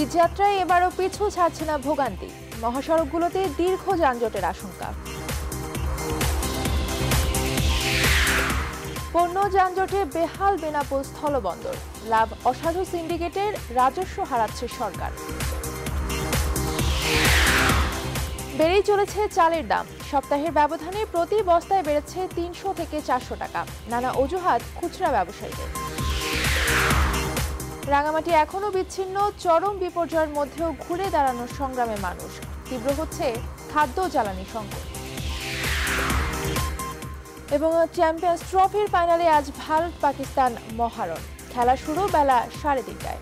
ঈদযাত্রায় এবারও পিছু ছাড়ছে না ভোগান্তি, মহাসড়কগুলোতে দীর্ঘ যানজটের আশঙ্কা। পণ্য যানজটে বেহাল বেনাপোল স্থলবন্দর, লাভ অসাধু সিন্ডিকেটের, রাজস্ব হারাচ্ছে সরকার। বেড়েই চলেছে চালের দাম, সপ্তাহের ব্যবধানে প্রতি বস্তায় বেড়েছে ৩০০ থেকে ৪০০ টাকা, নানা অজুহাত খুচরা ব্যবসায়ীদের। রাঙামাটি এখনো বিচ্ছিন্ন, চরম বিপর্যয়ের মধ্যেও ঘুরে দাঁড়ানোর সংগ্রামে মানুষ, তীব্র হচ্ছে খাদ্য জ্বালানি সংকট। এবং চ্যাম্পিয়ন্স ট্রফির ফাইনালে আজ ভারত পাকিস্তান মহারণ, খেলা শুরু বেলা 3:30টায়।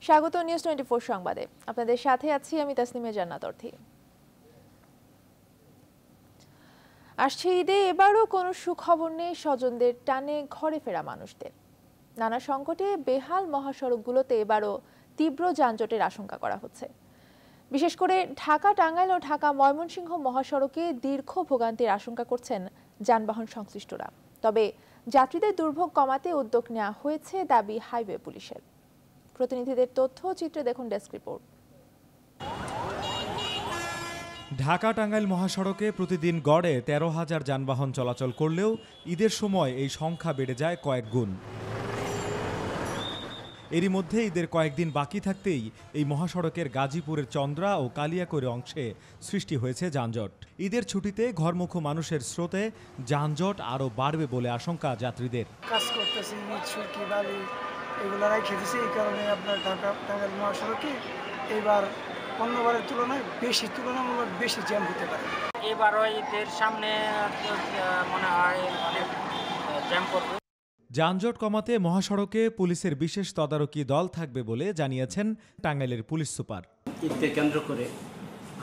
স্বাগত নিউজ 24 সংবাদে, আপনাদের সাথে আছি আমি তাসনিমা জান্নাত অর্থী। আসছে ঈদে এবারও কোনো সুখবর নেই স্বজনদের টানে ঘরে ফেরা মানুষদের। নানা সংকটে বেহাল মহাসড়কগুলোতে এবারও তীব্র যানজটের আশঙ্কা করা হচ্ছে। বিশেষ করে ঢাকা টাঙ্গাইল ও ঢাকা ময়মনসিংহ মহাসড়কে দীর্ঘ ভোগান্তির আশঙ্কা করছেন যানবাহন সংশ্লিষ্টরা। তবে যাত্রীদের দুর্ভোগ কমাতে উদ্যোগ নেওয়া হয়েছে দাবি হাইওয়ে পুলিশের। প্রতিনিধিদের তথ্য চিত্রে দেখুন ডেস্ক রিপোর্ট। ঢাকা টাঙ্গাইল মহাসড়কে প্রতিদিন গড়ে 13,000 যানবাহন চলাচল করলেও ঈদের সময় এই সংখ্যা বেড়ে যায় কয়েক গুণ। এরই মধ্যে ঈদের কয়েকদিন বাকি থাকতেই এই মহাসড়কের গাজীপুরের চন্দ্রা ও কালিয়াকৈর অংশে সৃষ্টি হয়েছে যানজট। ঈদের ছুটিতে ঘরমুখো মানুষের স্রোতে যানজট আরও বাড়বে বলে আশঙ্কা যাত্রীদের। কাজ করতেছি, ছুটি বালি এগুলো খেতেছি, এই কারণে আপনার ঢাকা টাঙ্গাইল মহাসড়কে এবার অন্যবারের তুলনায় তুলনামূলক বেশি জ্যাম হতে পারে। এবারও ঈদের সামনে মনে হয় অনেক জ্যাম করবে। যানজট কমাতে মহাসড়কে পুলিশের বিশেষ তদারকি দল থাকবে বলে জানিয়েছেন টাঙ্গাইলের পুলিশ সুপার। ঈদকে কেন্দ্র করে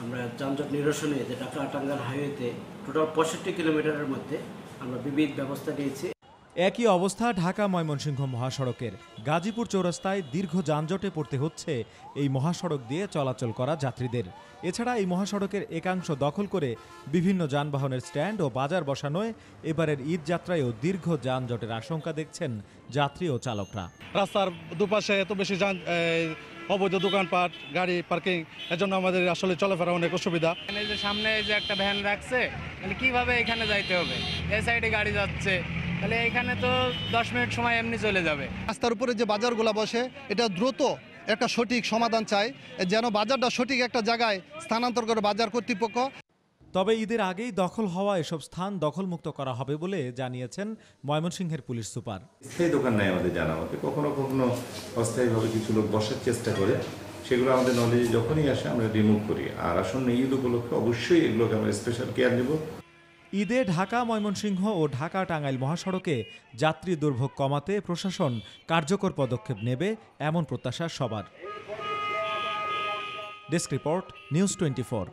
আমরা যানজট নিরসনে যে ঢাকা টাঙ্গাইল হাইওয়েতে টোটাল 65 কিলোমিটারের মধ্যে আমরা বিবিধ ব্যবস্থা নিয়েছি। একই অবস্থা ঢাকা ময়মনসিংহ মহাসড়কের। গাজীপুর চৌরাস্তায় দীর্ঘ যানজটে পড়তে হচ্ছে এই মহাসড়ক দিয়ে চলাচল করা যাত্রীদের। এছাড়া এই মহাসড়কের একাংশ দখল করে বিভিন্ন যানবাহনের স্ট্যান্ড ও বাজার বসানোয় এবারের ঈদ যাত্রায়ও দীর্ঘ যানজটের আশঙ্কা দেখছেন যাত্রী ও চালকরা। রাস্তার দুপাশে এত বেশি অবৈধ দোকানপাট, গাড়ি পার্কিং, এজন্য আমাদের আসলে চলাফেরা অনেক অসুবিধা। যে সামনে যে একটা ভ্যান রাখছে, কিভাবে এখানে যাইতে হবে, এই সাইডে গাড়ি যাচ্ছে, তাহলে এখানে তো 10 মিনিট সময় এমনি চলে যাবে। রাস্তার উপরে যে বাজারগুলো বসে, এটা দ্রুত একটা সঠিক সমাধান চাই, যেন বাজারটা সঠিক একটা জায়গায় স্থানান্তর করে বাজার কর্তৃপক্ষ। তবে ঈদের আগেই দখল হওয়া এসব স্থান দখলমুক্ত করা হবে বলে জানিয়েছেন ময়মনসিংহের পুলিশ সুপার। স্থায়ী দোকান নেই আমাদের জানা মতে, কখনো কখনো অস্থায়ীভাবে কিছু লোক বসার চেষ্টা করে, সেগুলো আমাদের নলেজে যখনই আসে আমরা রিমুভ করি। আর আসন্ন ঈদ উপলক্ষে অবশ্যই এগুলোকে আমরা স্পেশাল কেয়ার নেব। ঈদে ঢাকা ময়মনসিংহ ও ঢাকা টাঙ্গাইল মহাসড়কে যাত্রী দুর্ভোগ কমাতে প্রশাসন কার্যকর পদক্ষেপ নেবে এমন প্রত্যাশা সবার। Desk report, news 24।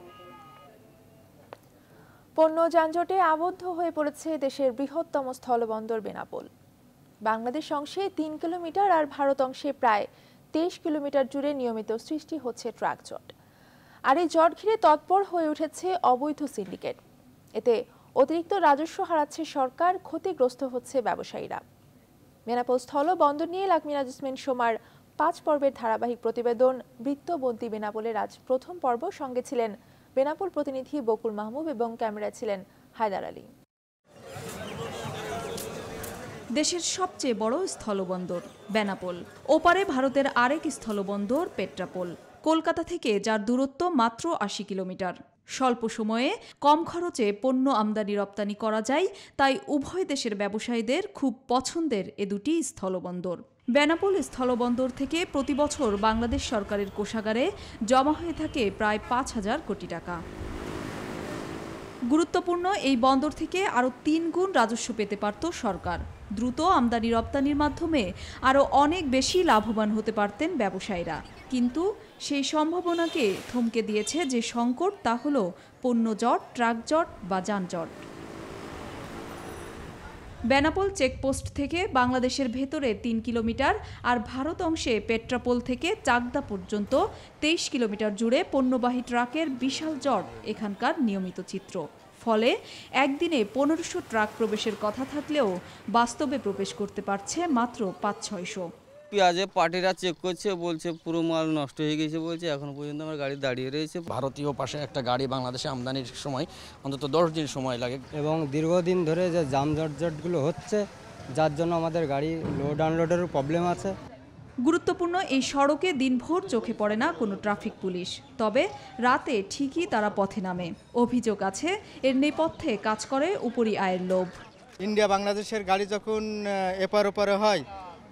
পণ্য যানজটে আবদ্ধ হয়ে পড়েছে দেশের বৃহত্তম স্থলবন্দর বেনাপোল। বাংলাদেশ অংশে 3 কিলোমিটার আর ভারত অংশে প্রায় 23 কিলোমিটার জুড়ে নিয়মিত সৃষ্টি হচ্ছে ট্রাক জট। আর এই জট ঘিরে তৎপর হয়ে উঠেছে অবৈধ সিন্ডিকেট। এতে অতিরিক্ত রাজস্ব হারাচ্ছে সরকার, ক্ষতিগ্রস্ত হচ্ছে ব্যবসায়ীরা। বেনাপোল স্থল বন্দর নিয়ে লাকমিনা জেসমিন সোমার 5 পর্বের ধারাবাহিক প্রতিবেদন বৃত্তবন্তী বেনাপোলের আজ প্রথম পর্ব। সঙ্গে ছিলেন বেনাপোল প্রতিনিধি বকুল মাহমুদ এবং ক্যামেরায় ছিলেন হায়দার আলী। দেশের সবচেয়ে বড় স্থলবন্দর বেনাপোল, ওপারে ভারতের আরেক স্থলবন্দর পেট্রাপোল। কলকাতা থেকে যার দূরত্ব মাত্র 80 কিলোমিটার। স্বল্প সময়ে কম খরচে পণ্য আমদানি রপ্তানি করা যায়, তাই উভয় দেশের ব্যবসায়ীদের খুব পছন্দের এ দুটি স্থলবন্দর। বেনাপোল স্থলবন্দর থেকে প্রতি বছর বাংলাদেশ সরকারের কোষাগারে জমা হয়ে থাকে প্রায় 5,000 কোটি টাকা। গুরুত্বপূর্ণ এই বন্দর থেকে আরও 3 গুণ রাজস্ব পেতে পারত সরকার। দ্রুত আমদানি রপ্তানির মাধ্যমে আরও অনেক বেশি লাভবান হতে পারতেন ব্যবসায়ীরা। কিন্তু সেই সম্ভাবনাকে থমকে দিয়েছে যে সংকট, তা হলো পণ্য জট, ট্রাক জট বা যানজট। বেনাপোল চেকপোস্ট থেকে বাংলাদেশের ভেতরে ৩ কিলোমিটার আর ভারত অংশে পেট্রাপোল থেকে চাকদা পর্যন্ত ২৩ কিলোমিটার জুড়ে পণ্যবাহী ট্রাকের বিশাল জট এখানকার নিয়মিত চিত্র। ফলে একদিনে ১৫০০ ট্রাক প্রবেশের কথা থাকলেও বাস্তবে প্রবেশ করতে পারছে মাত্র ৫-৬০০। পেঁয়াজে পার্টিরা চেক করছে, বলছে পুরো মাল নষ্ট হয়ে গেছে বলছে, এখনো পর্যন্ত আমার গাড়ি দাঁড়িয়ে রয়েছে। ভারতীয় পাশে একটা গাড়ি বাংলাদেশে আমদানির সময় অন্তত 10 দিন সময় লাগে এবং দীর্ঘদিন ধরে যে যানজটগুলো হচ্ছে, যার জন্য আমাদের গাড়ি লোড আনলোডেরও প্রবলেম আছে। গুরুত্বপূর্ণ এই সড়কে দিনভর চোখে পড়ে না কোনো ট্রাফিক পুলিশ, তবে রাতে ঠিকই তারা পথে নামে। অভিযোগ আছে এর নেপথ্যে কাজ করে উপরি আয়ের লোভ। ইন্ডিয়া বাংলাদেশের গাড়ি যখন এপার ওপারে হয়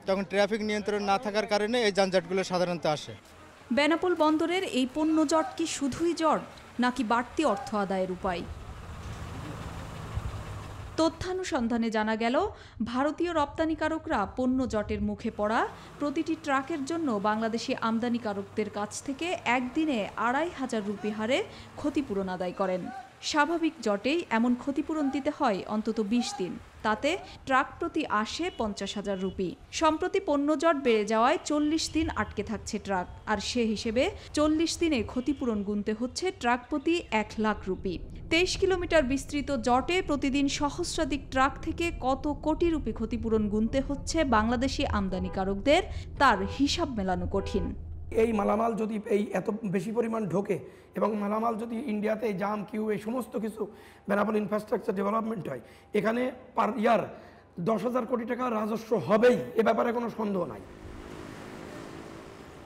তখন ট্রাফিক নিয়ন্ত্রণ না থাকার কারণে এই যানজটগুলো সাধারণত আসে। বেনাপোল বন্দরের এই পণ্য জট কি শুধুই জট নাকি বাড়তি অর্থ আদায়ের উপায়? তথ্যানুসন্ধানে জানা গেল, ভারতীয় রপ্তানিকারকরা পণ্য জটের মুখে পড়া প্রতিটি ট্রাকের জন্য বাংলাদেশি আমদানিকারকদের কাছ থেকে একদিনে ২৫০০ রুপি হারে ক্ষতিপূরণ আদায় করেন। স্বাভাবিক জটেই এমন ক্ষতিপূরণ দিতে হয় অন্তত ২০ দিন। তাতে ট্রাক প্রতি আসে ৫০,০০০ রুপি। সম্প্রতি পণ্য জট বেড়ে যাওয়ায় ৪০ দিন আটকে থাকছে ট্রাক, আর সে হিসেবে ৪০ দিনে ক্ষতিপূরণ গুনতে হচ্ছে ট্রাক প্রতি ১,০০,০০০ রুপি। ২৩ কিলোমিটার বিস্তৃত জটে প্রতিদিন সহস্রাধিক ট্রাক থেকে কত কোটি রুপি ক্ষতিপূরণ গুনতে হচ্ছে বাংলাদেশি আমদানিকারকদের, তার হিসাব মেলানো কঠিন। এই মালামাল যদি এই এত বেশি পরিমাণ ঢোকে এবং মালামাল যদি ইন্ডিয়াতে জাম কিউ এই সমস্ত কিছু বেনাপোল ইনফ্রাস্ট্রাকচার ডেভেলপমেন্ট হয়, এখানে পার ইয়ার ১০,০০০ কোটি টাকা রাজস্ব হবেই, এ ব্যাপারে কোনো সন্দেহ নাই।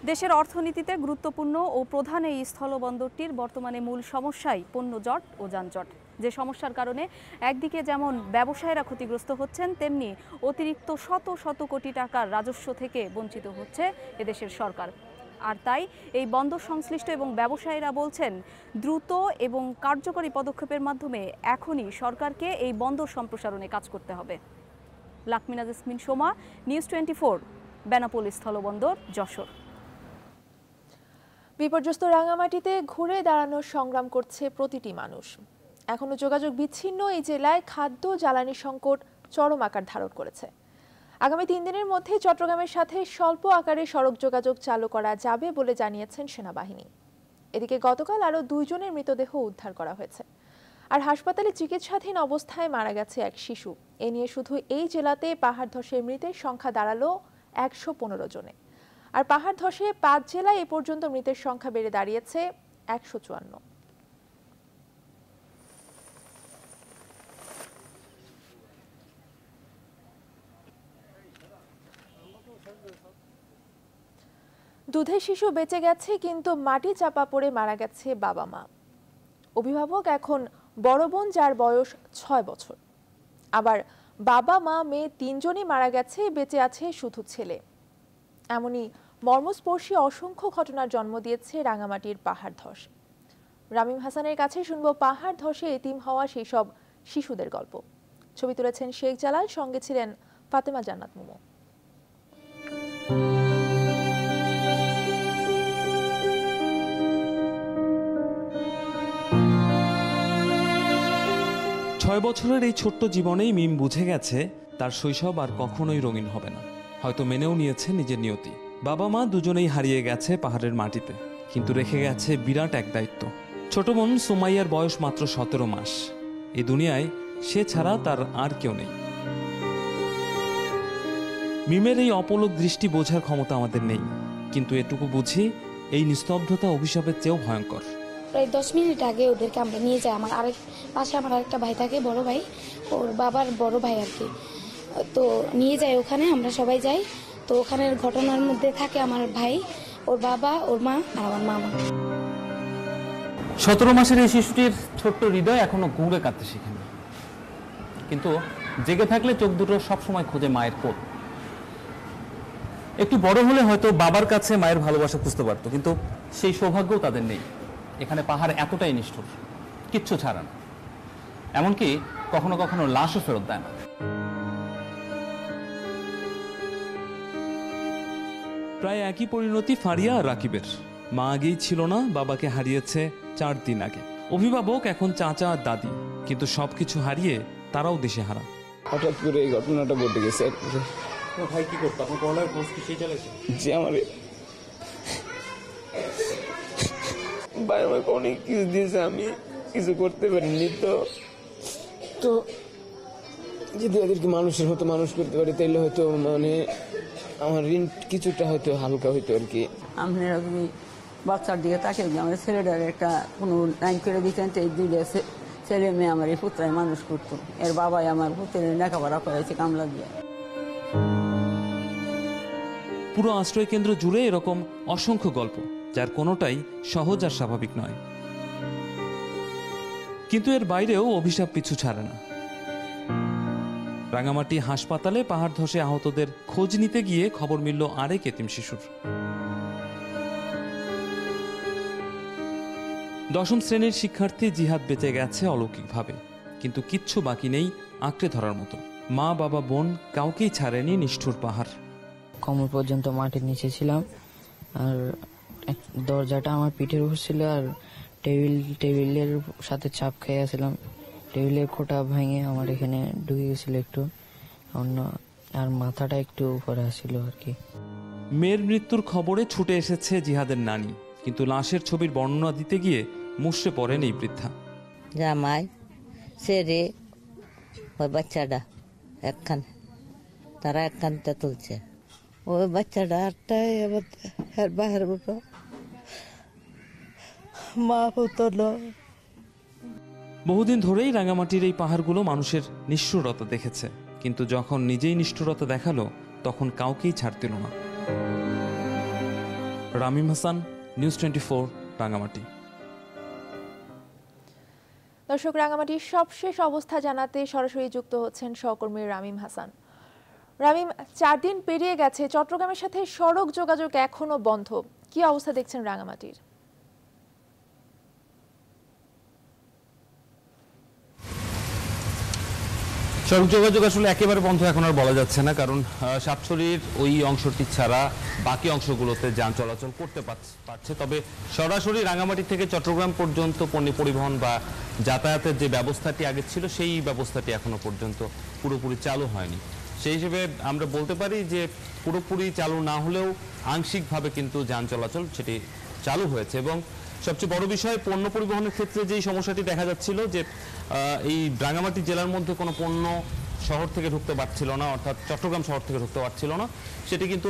দেশের অর্থনীতিতে গুরুত্বপূর্ণ ও প্রধান এই স্থলবন্দরটির বর্তমানে মূল সমস্যাই পণ্য জট ও যানজট, যে সমস্যার কারণে একদিকে যেমন ব্যবসায়ীরা ক্ষতিগ্রস্ত হচ্ছেন, তেমনি অতিরিক্ত শত শত কোটি টাকার রাজস্ব থেকে বঞ্চিত হচ্ছে এদেশের সরকার। আর তাই এই বন্দর সংশ্লিষ্ট এবং ব্যবসায়ীরা বলছেন, দ্রুত এবং কার্যকরী পদক্ষেপের মাধ্যমে এখনই সরকারকে এই বন্দর সম্প্রসারণে কাজ করতে হবে। লাকমিনা জেসমিন সোমা, নিউজ 24, বেনাপোল স্থলবন্দর, যশোর। বিপর্যস্ত রাঙামাটিতে ঘুরে দাঁড়ানোর সংগ্রাম করছে প্রতিটি মানুষ। এখনো যোগাযোগ বিচ্ছিন্ন এই জেলায় খাদ্য জ্বালানি সংকট চরম আকার ধারণ করেছে। আগামী ৩ দিনের মধ্যে চট্টগ্রামের সাথে স্বল্প আকারে সড়ক যোগাযোগ চালু করা যাবে বলে জানিয়েছেন সেনাবাহিনী। এদিকে গতকাল আরও ২ জনের মৃতদেহ উদ্ধার করা হয়েছে। আর হাসপাতালে চিকিৎসাধীন অবস্থায় মারা গেছে এক শিশু। এ নিয়ে শুধু এই জেলাতে পাহাড় ধসের মৃতের সংখ্যা দাঁড়ালো ১১৫ জনে। আর পাহাড় ধসে ৫ জেলায় এ পর্যন্ত মৃতের সংখ্যা বেড়ে দাঁড়িয়েছে ১৫৪। দুধের শিশু বেঁচে গেছে, কিন্তু মাটি চাপা পড়ে মারা গেছে বাবা মা। অভিভাবক এখন বড় বোন, যার বয়স ৬ বছর। আবার বাবা মা মেয়ে ৩ জনই মারা গেছে, বেঁচে আছে শুধু ছেলে। এমনই মর্মস্পর্শী অসংখ্য ঘটনার জন্ম দিয়েছে রাঙামাটির পাহাড় ধস। রামিম হাসানের কাছে শুনবো পাহাড় ধসে এতিম হওয়া সেই সব শিশুদের গল্প। ছবি তুলেছেন শেখ জালাল, সঙ্গে ছিলেন ফাতেমা জান্নাত মুমো। ৬ বছরের এই ছোট্ট জীবনেই মিম বুঝে গেছে তার শৈশব আর কখনোই রঙিন হবে না। হয়তো মেনেও নিয়েছে নিজের নিয়তি। বাবা মা দুজনেই হারিয়ে গেছে পাহাড়ের মাটিতে, কিন্তু রেখে গেছে বিরাট এক দায়িত্ব। ছোট বোন সুমাইয়ার বয়স মাত্র ১৭ মাস। এই দুনিয়ায় সে ছাড়া তার আর কেউ নেই। মিমের এই অপলক দৃষ্টি বোঝার ক্ষমতা আমাদের নেই, কিন্তু এটুকু বুঝি এই নিস্তব্ধতা অভিশাপের চেয়েও ভয়ঙ্কর। প্রায় 10 মিনিট আগে ওদেরকে আমরা নিয়ে যাই। আমার পাশে আমার আরেকটা ভাই থাকে, বড় ভাই, ওর বাবার বড় ভাই আর কি। তো নিয়ে যাই ওখানে, আমরা সবাই যাই। তো ওখানের ঘটনার মধ্যে থাকে আমার ভাই, ওর বাবা, ওর মা আর আমার মামা। 17 মাসের এই শিশুটির ছোট্ট হৃদয় এখনো ঘুরে কাঁদতে শিখেনি, কিন্তু জেগে থাকলে চোখ দুটো সবসময় খোঁজে মায়ের কোল। একটু বড় হলে হয়তো বাবার কাছে মায়ের ভালোবাসা খুঁজতে পারতো, কিন্তু সেই সৌভাগ্যও তাদের নেই। এখানে পাহাড় এতটাই নিষ্ঠুর, কিচ্ছু ছাড়া না, এমনকি কখনো কখনো লাশও ফেরত দেয় না। প্রায় একই পরিণতি ফারিয়া আর রাকিবের। মা আগেই ছিল না, বাবাকে হারিয়েছে 4 দিন আগে। অভিভাবক এখন চাচা আর দাদি, কিন্তু সবকিছু হারিয়ে তারাও দিশেহারা। হঠাৎ করে এই ঘটনাটা ঘটে গেছে। ভাই কি করতো? আপনার পড়ালেখার খোঁজ কি সেই চালাইছে? যে আমার ভাই আমাকে অনেক কিছু দিয়েছে, আমি কিছু করতে পারিনি। তো যদি ওদেরকে মানুষের মতো মানুষ করতে পারি তাইলে হয়তো মানে আমার ঋণ কিছুটা হয়তো হালকা হইতো আর কি। আপনারা যদি বাচ্চার দিকে তাকে আমাদের ছেলেটার একটা কোনো লাইন করে দিতেন, তো এই দুইটা ছেলে মেয়ে আমার এই পুত্রায় মানুষ করতো। এর বাবাই আমার পুত্রের লেখাপড়া করেছে কামলা দিয়ে। পুরো আশ্রয় কেন্দ্র জুড়ে এরকম অসংখ্য গল্প, যার কোনোটাই সহজ আর স্বাভাবিক নয়। কিন্তু এর বাইরেও অভিশাপ পিছু ছাড়ে না। রাঙামাটি হাসপাতালে পাহাড় ধসে আহতদের খোঁজ নিতে গিয়ে খবর মিলল আরেক এতিম শিশুর। 10ম শ্রেণীর শিক্ষার্থী জিহাদ বেঁচে গেছে অলৌকিকভাবে, কিন্তু কিচ্ছু বাকি নেই আঁকড়ে ধরার মতো। মা বাবা বোন কাউকেই ছাড়েনি নিষ্ঠুর পাহাড়। কোমর পর্যন্ত মাটির নিচে ছিলাম, আর দরজাটা আমার পিঠের উপর ছিল, আর টেবিলের সাথে চাপ খেয়ে আসছিলাম। টেবিলের খোঁটা ভেঙে আমার এখানে ঢুকে গেছিল একটু, আর মাথাটা একটু উপরে আসছিল আর কি। মেয়ের মৃত্যুর খবরে ছুটে এসেছে জিহাদের নানি, কিন্তু লাশের ছবির বর্ণনা দিতে গিয়ে মুষড়ে পড়েন এই বৃদ্ধা। জামাই সেরে ওই বাচ্চাটা একখান, তারা একখানটা তুলছে, ওই বাচ্চাটা আটটায় এবার বাহের মতো মা হতো না। বহুদিন ধরেই রাঙামাটির এই পাহাড়গুলো মানুষের নিষ্ঠুরতা দেখেছে, কিন্তু যখন নিজেই নিষ্ঠুরতা দেখালো তখন কাউকেই ছাড় দিল না। রামিম হাসান, নিউজ 24, রাঙামাটি। দর্শক, রাঙামাটির সবশেষ অবস্থা জানাতে সরাসরি যুক্ত হচ্ছেন সহকর্মী রামিম হাসান। রামিম, 4 দিন পেরিয়ে গেছে, চট্টগ্রামের সাথে সড়ক যোগাযোগ এখনো বন্ধ, কি অবস্থা দেখছেন রাঙামাটির? সড়ক যোগাযোগ আসলে একেবারে বন্ধ এখন আর বলা যাচ্ছে না, কারণ সাতছড়ির ওই অংশটি ছাড়া বাকি অংশগুলোতে যান চলাচল করতে পারছে। তবে সরাসরি রাঙামাটি থেকে চট্টগ্রাম পর্যন্ত পণ্য পরিবহন বা যাতায়াতের যে ব্যবস্থাটি আগে ছিল সেই ব্যবস্থাটি এখনো পর্যন্ত পুরোপুরি চালু হয়নি। সেই হিসেবে আমরা বলতে পারি যে পুরোপুরি চালু না হলেও আংশিকভাবে কিন্তু যান চলাচল সেটি চালু হয়েছে। এবং সবচেয়ে বড় বিষয়, পণ্য পরিবহনের ক্ষেত্রে যেই সমস্যাটি দেখা যাচ্ছিল যে এই রাঙামাটি জেলার মধ্যে কোনো পণ্য শহর থেকে ঢুকতে পারছিল না, অর্থাৎ চট্টগ্রাম শহর থেকে ঢুকতে পারছিল না, সেটি কিন্তু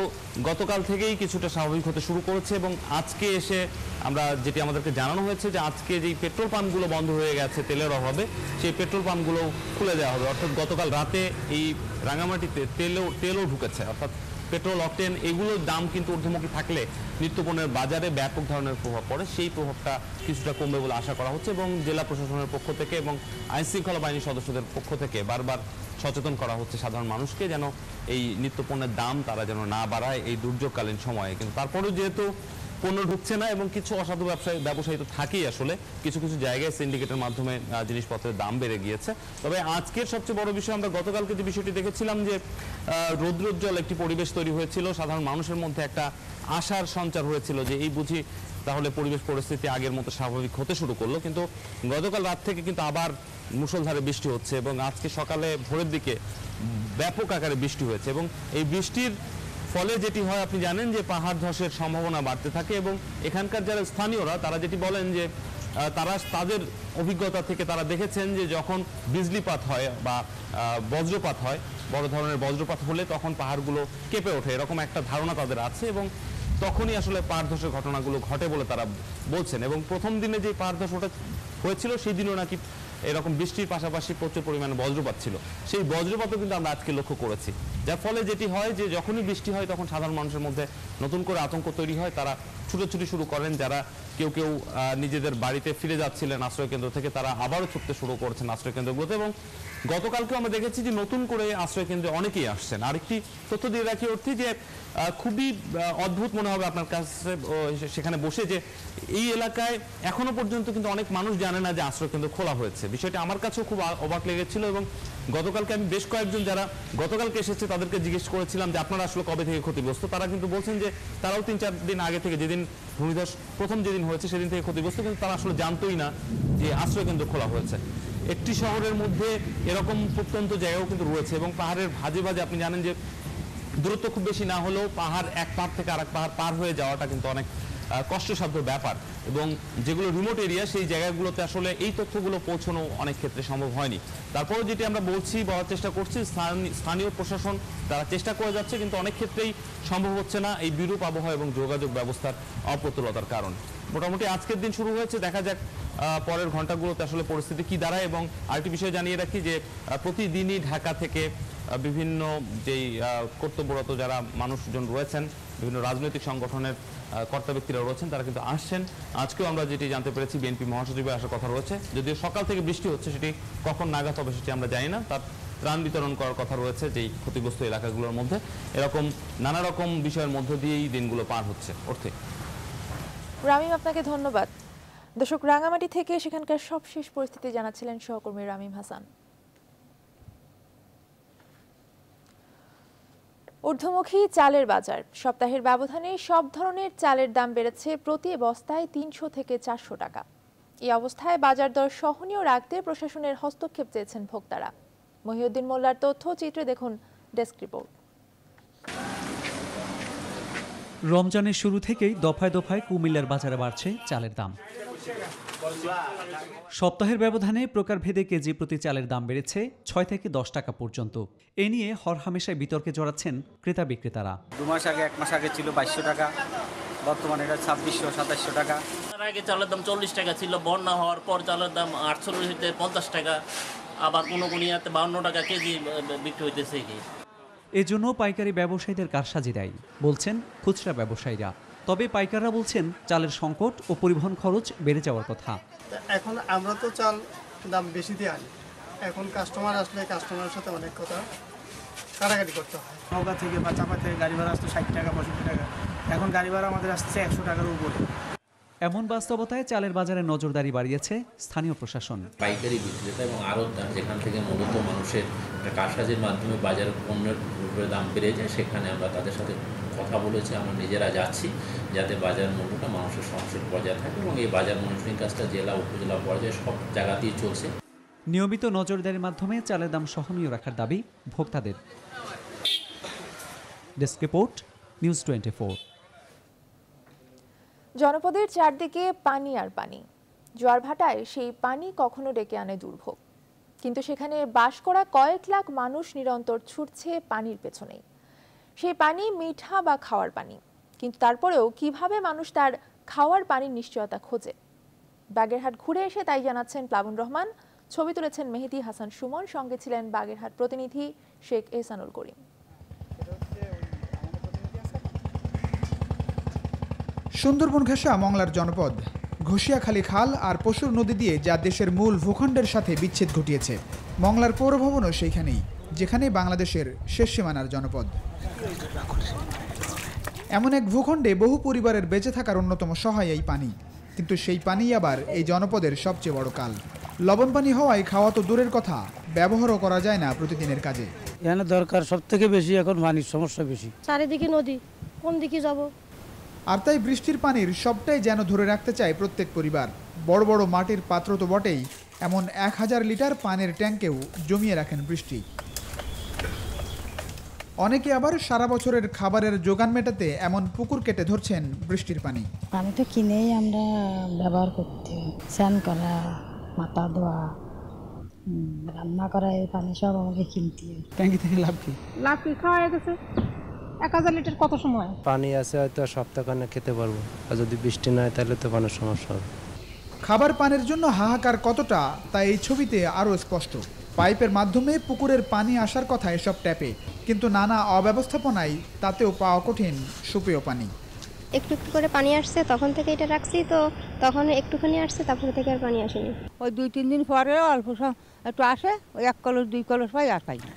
গতকাল থেকেই কিছুটা স্বাভাবিক হতে শুরু করেছে। এবং আজকে এসে আমরা যেটি আমাদেরকে জানানো হয়েছে যে আজকে যেই পেট্রোল পাম্পগুলো বন্ধ হয়ে গেছে তেলের অভাবে, সেই পেট্রোল পাম্পগুলো খুলে দেওয়া হবে। অর্থাৎ গতকাল রাতে এই রাঙামাটিতে তেলও ঢুকেছে, অর্থাৎ পেট্রোল, অকটেন এগুলোর দাম কিন্তু ঊর্ধ্বমুখী থাকলে নিত্যপণ্যের বাজারে ব্যাপক ধরনের প্রভাব পড়ে। সেই প্রভাবটা কিছুটা কমবে বলে আশা করা হচ্ছে এবং জেলা প্রশাসনের পক্ষ থেকে এবং আইনশৃঙ্খলা বাহিনীর সদস্যদের পক্ষ থেকে বারবার সচেতন করা হচ্ছে সাধারণ মানুষকে, যেন এই নিত্যপণ্যের দাম তারা যেন না বাড়ায় এই দুর্যোগকালীন সময়ে। কিন্তু তারপরেও যেহেতু পণ্য ঢুকছে না এবং কিছু অসাধু ব্যবসায়ী তো থাকেই, আসলে কিছু কিছু জায়গায় সিন্ডিকেটের মাধ্যমে জিনিসপত্রের দাম বেড়ে গিয়েছে। তবে আজকের সবচেয়ে বড় বিষয়, আমরা গতকালকে যে বিষয়টি দেখেছিলাম যে রৌদ্রোজ্জ্বল একটি পরিবেশ তৈরি হয়েছিল, সাধারণ মানুষের মধ্যে একটা আশার সঞ্চার হয়েছিল যে এই বুঝি তাহলে পরিবেশ পরিস্থিতি আগের মতো স্বাভাবিক হতে শুরু করলো। কিন্তু গতকাল রাত থেকে কিন্তু আবার মুষলধারে বৃষ্টি হচ্ছে এবং আজকে সকালে ভোরের দিকে ব্যাপক আকারে বৃষ্টি হয়েছে। এবং এই বৃষ্টির ফলে যেটি হয়, আপনি জানেন যে পাহাড় ধসের সম্ভাবনা বাড়তে থাকে এবং এখানকার যারা স্থানীয়রা তারা যেটি বলেন যে তারা তাদের অভিজ্ঞতা থেকে তারা দেখেছেন যে যখন বিজলিপাত হয় বা বজ্রপাত হয়, বড় ধরনের বজ্রপাত হলে তখন পাহাড়গুলো কেঁপে ওঠে, এরকম একটা ধারণা তাদের আছে এবং তখনই আসলে পাহাড় ধসের ঘটনাগুলো ঘটে বলে তারা বলছেন। এবং প্রথম দিনে যে পাহাড় ধস হয়েছিল সেই দিনও নাকি এরকম বৃষ্টির পাশাপাশি প্রচুর পরিমাণে বজ্রপাত ছিল, সেই বজ্রপাতও কিন্তু আমরা আজকে লক্ষ্য করেছি। যার ফলে যেটি হয় যে যখনই বৃষ্টি হয় তখন সাধারণ মানুষের মধ্যে নতুন করে আতঙ্ক তৈরি হয়, তারা ছুটোছুটি শুরু করেন। যারা কেউ কেউ নিজেদের বাড়িতে ফিরে যাচ্ছিলেন আশ্রয়কেন্দ্র থেকে, তারা আবারও ছুটতে শুরু করেছেন আশ্রয়কেন্দ্রগুলোতে। এবং গতকালকেও আমরা দেখেছি যে নতুন করে আশ্রয়কেন্দ্রে অনেকেই আসছেন। আরেকটি তথ্য দিয়ে রাখি অর্থে যে খুবই অদ্ভুত মনে হবে আপনার কাছে সেখানে বসে যে এই এলাকায় এখনো পর্যন্ত কিন্তু অনেক মানুষ জানে না যে আশ্রয়কেন্দ্র খোলা হয়েছে। বিষয়টি আমার কাছেও খুব অবাক লেগেছিল এবং গতকালকে আমি বেশ কয়েকজন যারা গতকালকে এসেছে তাদেরকে জিজ্ঞেস করেছিলাম যে আপনারা আসলে কবে থেকে ক্ষতিগ্রস্ত। তারা কিন্তু বলছেন যে তারাও 3-4 দিন আগে থেকে, যেদিন ভূমিধস প্রথম যেদিন হয়েছে সেদিন থেকে ক্ষতিগ্রস্ত, কিন্তু তারা আসলে জানতোই না যে আশ্রয়কেন্দ্র খোলা হয়েছে। একটি শহরের মধ্যে এরকম প্রত্যন্ত জায়গাও কিন্তু রয়েছে এবং পাহাড়ের ভাজে ভাজে আপনি জানেন যে দূরত্ব খুব বেশি না হলেও এক পাহাড় থেকে আরেক পাহাড় পার হয়ে যাওয়াটা কিন্তু অনেক কষ্টসাধ্য ব্যাপার এবং যেগুলো রিমোট এরিয়া সেই জায়গাগুলোতে আসলে এই তথ্যগুলো পৌঁছানো অনেক ক্ষেত্রে সম্ভব হয়নি। তারপরেও যেটি আমরা বলার চেষ্টা করছি, স্থানীয় প্রশাসন তারা চেষ্টা করে যাচ্ছে, কিন্তু অনেক ক্ষেত্রেই সম্ভব হচ্ছে না এই বিরূপ আবহাওয়া এবং যোগাযোগ ব্যবস্থার অপ্রতুলতার কারণে। মোটামুটি আজকের দিন শুরু হয়েছে, দেখা যাক পরের ঘন্টাগুলোতে আসলে পরিস্থিতি কি দাঁড়ায়। এবং আরেকটি বিষয় জানিয়ে রাখি যে প্রতিদিনই ঢাকা থেকে বিভিন্ন যেই কর্তব্যরত যারা মানুষজন রয়েছেন, বিভিন্ন রাজনৈতিক সংগঠনের কর্তা ব্যক্তিরা রয়েছেন, তারা কিন্তু আসছেন। আজকেও আমরা যেটি জানতে পেরেছি বিএনপি মহাসচিবের আসার কথা রয়েছে, যদিও সকাল থেকে বৃষ্টি হচ্ছে, সেটি কখন নাগাদ হবে সেটি আমরা জানি না। তার ত্রাণ বিতরণ করার কথা রয়েছে যেই ক্ষতিগ্রস্ত এলাকাগুলোর মধ্যে। এরকম নানা রকম বিষয়ের মধ্য দিয়েই দিনগুলো পার হচ্ছে। অর্থে রামিম, আপনাকে ধন্যবাদ। দর্শক, রাঙামাটি থেকে সেখানকার সবশেষ পরিস্থিতি জানাচ্ছিলেন সহকর্মী রামিম হাসান। ঊর্ধ্বমুখী চালের বাজার, সপ্তাহের ব্যবধানে সব ধরনের চালের দাম বেড়েছে প্রতি বস্তায় ৩০০ থেকে ৪০০ টাকা। এই অবস্থায় বাজার দর সহনীয় রাখতে প্রশাসনের হস্তক্ষেপ চেয়েছেন ভোক্তারা। মহিউদ্দিন মোল্লার তথ্যচিত্রে দেখুন ডেস্ক রিপোর্ট। রমজানের শুরু থেকেই দফায় দফায় কুমিল্লার বাজারে বাড়ছে চালের দাম। সপ্তাহের ব্যবধানে প্রকারভেদে কেজি প্রতি চালের দাম বেড়েছে ৬ থেকে ১০ টাকা পর্যন্ত। এ নিয়ে হরহামেশায় বিতর্কে জড়াচ্ছেন ক্রেতা বিক্রেতারা। ২ মাস আগে ১ মাস আগে ছিল ২২০০ টাকা, বর্তমানে এটা ২৬০০-২৭০০ টাকা। তার আগে চালের দাম ৪০ টাকা ছিল, বন্যা হওয়ার পর চালের দাম ৪৮ থেকে ৫০ টাকা, আবার কোনো ইয়াতে ৫২ টাকা কেজি বিক্রি হইতেছে। এজন্য পাইকারি ব্যবসায়ীদের কারসাজি দেয় বলছেন খুচরা ব্যবসায়ীরা। তবে পাইকাররা বলছেন চালের সংকট ও পরিবহন খরচ বেড়ে যাওয়ার কথা। এখন আমরা তো চাল দাম বেশি দিয়ে আনি, এখন কাস্টমার আসলে কাস্টমারের সাথে অনেক কথা কাটাকাটি করতে হয়। নৌকা থেকে বা চাপা থেকে গাড়ি ভাড়া আসতো ৬০ টাকা ৬৫ টাকা, এখন গাড়ি ভাড়া আমাদের আসছে ১০০ টাকার উপরে। এমন বাস্তবতায় চালের বাজারে নজরদারি বাড়িয়েছে স্থানীয় প্রশাসন। পাইকারি বিক্রেতা এবং আড়তদার, যেখান থেকে মূলত মানুষের কারসাজির মাধ্যমে বাজারের পণ্যের দাম বেড়ে যায়, সেখানে আমরা তাদের সাথে কথা বলেছি। আমরা নিজেরা যাচ্ছি যাতে বাজার মূল্যটা মানুষের সংসদ বজায় থাকে এবং এই বাজার মনিটরিং কাজটা জেলা উপজেলা পর্যায়ে সব জায়গাতেই চলছে। নিয়মিত নজরদারির মাধ্যমে চালের দাম সহনীয় রাখার দাবি ভোক্তাদের। Desk report, news 24। জনপদের চারদিকে পানি আর পানি। জোয়ার ভাটায় সেই পানি কখনো ডেকে আনে দুর্ভোগ, কিন্তু সেখানে বাস করা কয়েক লাখ মানুষ নিরন্তর ছুটছে পানির পেছনেই। সেই পানি মিঠা বা খাওয়ার পানি, কিন্তু তারপরেও কিভাবে মানুষ তার খাওয়ার পানির নিশ্চয়তা খোঁজে? বাগেরহাট ঘুরে এসে তাই জানাচ্ছেন প্লাবন রহমান। ছবি তুলেছেন মেহেদি হাসান সুমন, সঙ্গে ছিলেন বাগেরহাট প্রতিনিধি শেখ এহসানুল করিম। সুন্দরবন ঘেঁষা মংলার জনপদ ঘষিয়াখালী খাল আর পশুর নদী দিয়ে যা দেশের মূল ভূখণ্ডের সাথে বিচ্ছেদ ঘটিয়েছে। মংলার পৌরভবনও সেইখানেই, যেখানে বাংলাদেশের শেষ সীমানার জনপদ। এমন এক ভূখণ্ডে বহু পরিবারের বেঁচে থাকার অন্যতম সহায় এই পানি, কিন্তু সেই পানি আবার এই জনপদের সবচেয়ে বড় কাল। লবণ পানি হওয়ায় খাওয়া তো দূরের কথা, ব্যবহারও করা যায় না প্রতিদিনের কাজে। এখানে দরকার সব থেকে বেশি, এখন পানির সমস্যা বেশি। চারিদিকে নদী, কোন দিকে যাব? আর তাই বৃষ্টির পানির সবটাই যেন ধরে রাখতে চায় প্রত্যেক পরিবার। বড় বড় মাটির পাত্র তো বটেই, এমন ১০০০ লিটার পানির ট্যাঙ্কেও জমিয়ে রাখেন বৃষ্টি। অনেকে আবার সারা বছরের খাবারের যোগান মেটাতে এমন পুকুর কেটে ধরছেন বৃষ্টির পানি। পানি তো কিনেই আমরা ব্যবহার করতে, স্নান করা, মাথা ধোয়া, রান্না করা, এই পানি সব আমাকে কিনতে। ট্যাঙ্কি থেকে লাভ কি? লাভ কি? খাওয়া গেছে ১০০০ লিটার কত সময়? পানি আছে হয়তো সপ্তাহখানে খেতে পারবো, আর যদি বৃষ্টি না হয় তাহলে তো পানির সমস্যা হবে। খাবার পানির জন্য হাহাকার কতটা তা এই ছবিতে আরও স্পষ্ট। পাইপের মাধ্যমে পুকুরের পানি আসার কথা এসব ট্যাপে, কিন্তু নানা অব্যবস্থাপনায় তাতেও পাওয়া কঠিন সুপেয় পানি। একটু একটু করে পানি আসছে, তখন থেকে এটা রাখছি, তো তখন একটুখানি আসছে, তারপর থেকে আর পানি আসেনি। ওই ২-৩ দিন পরে অল্প একটু আসে, ওই ১ কলস ২ কলস পাই আর পাই না।